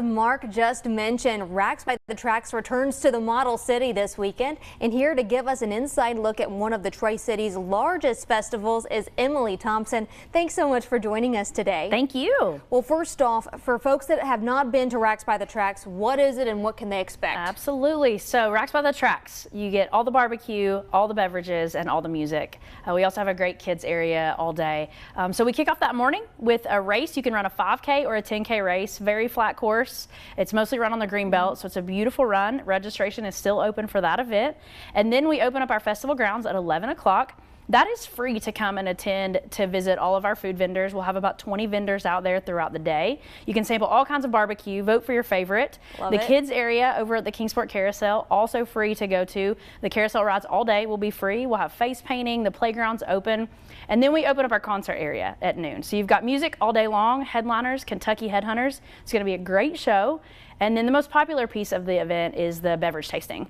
Mark just mentioned, Racks by the Tracks returns to the Model City this weekend, and here to give us an inside look at one of the Tri-City's largest festivals is Emily Thompson. Thanks so much for joining us today. Thank you. Well, first off, for folks that have not been to Racks by the Tracks, what is it and what can they expect? Absolutely. So Racks by the Tracks, you get all the barbecue, all the beverages, and all the music. We also have a great kids area all day. So we kick off that morning with a race. You can run a 5K or a 10K race, very flat course. It's mostly run on the Greenbelt, so it's a beautiful run. Registration is still open for that event. And then we open up our festival grounds at 11 o'clock. That is free to come and attend to visit all of our food vendors. We'll have about 20 vendors out there throughout the day. You can sample all kinds of barbecue, vote for your favorite. The kids area over at the Kingsport Carousel, also free to go to. The carousel rides all day will be free. We'll have face painting, the playground's open. And then we open up our concert area at noon. So you've got music all day long, headliners, Kentucky Headhunters. It's gonna be a great show. And then the most popular piece of the event is the beverage tasting.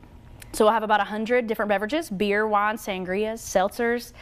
So we'll have about 100 different beverages, beer, wine, sangrias, seltzers.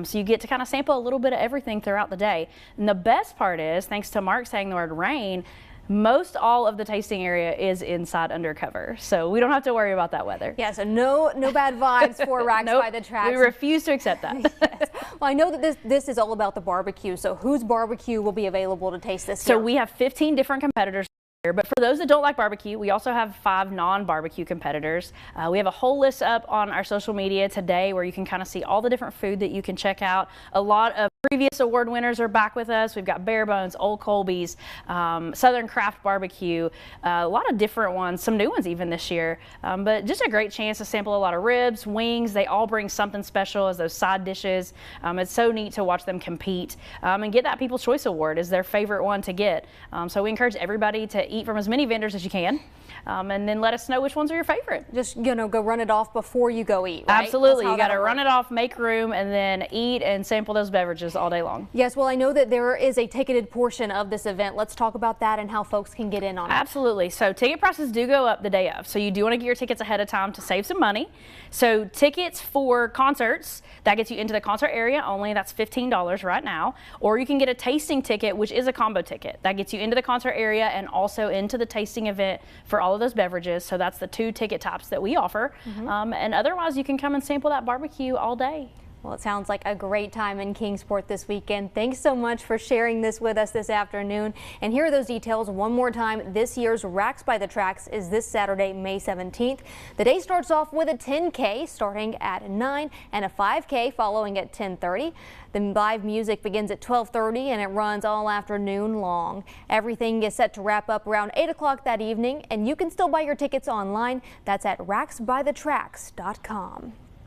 So you get to kind of sample a little bit of everything throughout the day. And the best part is, thanks to Mark saying the word rain, most all of the tasting area is inside undercover. So we don't have to worry about that weather. Yeah, so no bad vibes for Racks by the Tracks. We refuse to accept that. Yes. Well, I know that this is all about the barbecue. So whose barbecue will be available to taste this year? So we have 15 different competitors. But for those that don't like barbecue, we also have 5 non-barbecue competitors. We have a whole list up on our social media today where you can kind of see all the different food that you can check out. A lot of previous award winners are back with us. We've got Bare Bones, Old Colby's, Southern Craft Barbecue, a lot of different ones, some new ones even this year. But just a great chance to sample a lot of ribs, wings. They all bring something special as those side dishes. It's so neat to watch them compete and get that People's Choice Award is their favorite one to get. So we encourage everybody to eat from as many vendors as you can, and then let us know which ones are your favorite. Just, go run it off before you go eat, right? Absolutely. You got to run it off, make room, and then eat and sample those beverages all day long. Yes, well, I know that there is a ticketed portion of this event. Let's talk about that and how folks can get in on it. Absolutely. So ticket prices do go up the day of. So you do want to get your tickets ahead of time to save some money. So tickets for concerts, that gets you into the concert area only. That's $15 right now. Or you can get a tasting ticket, which is a combo ticket. That gets you into the concert area and also into the tasting event for all of those beverages. So that's the 2 ticket types that we offer. And otherwise, you can come and sample that barbecue all day. Well, it sounds like a great time in Kingsport this weekend. Thanks so much for sharing this with us this afternoon. And here are those details one more time. This year's Racks by the Tracks is this Saturday, May 17th. The day starts off with a 10K starting at 9 and a 5K following at 10:30. The live music begins at 12:30 and it runs all afternoon long. Everything is set to wrap up around 8 o'clock that evening, and you can still buy your tickets online. That's at racksbythetracks.com.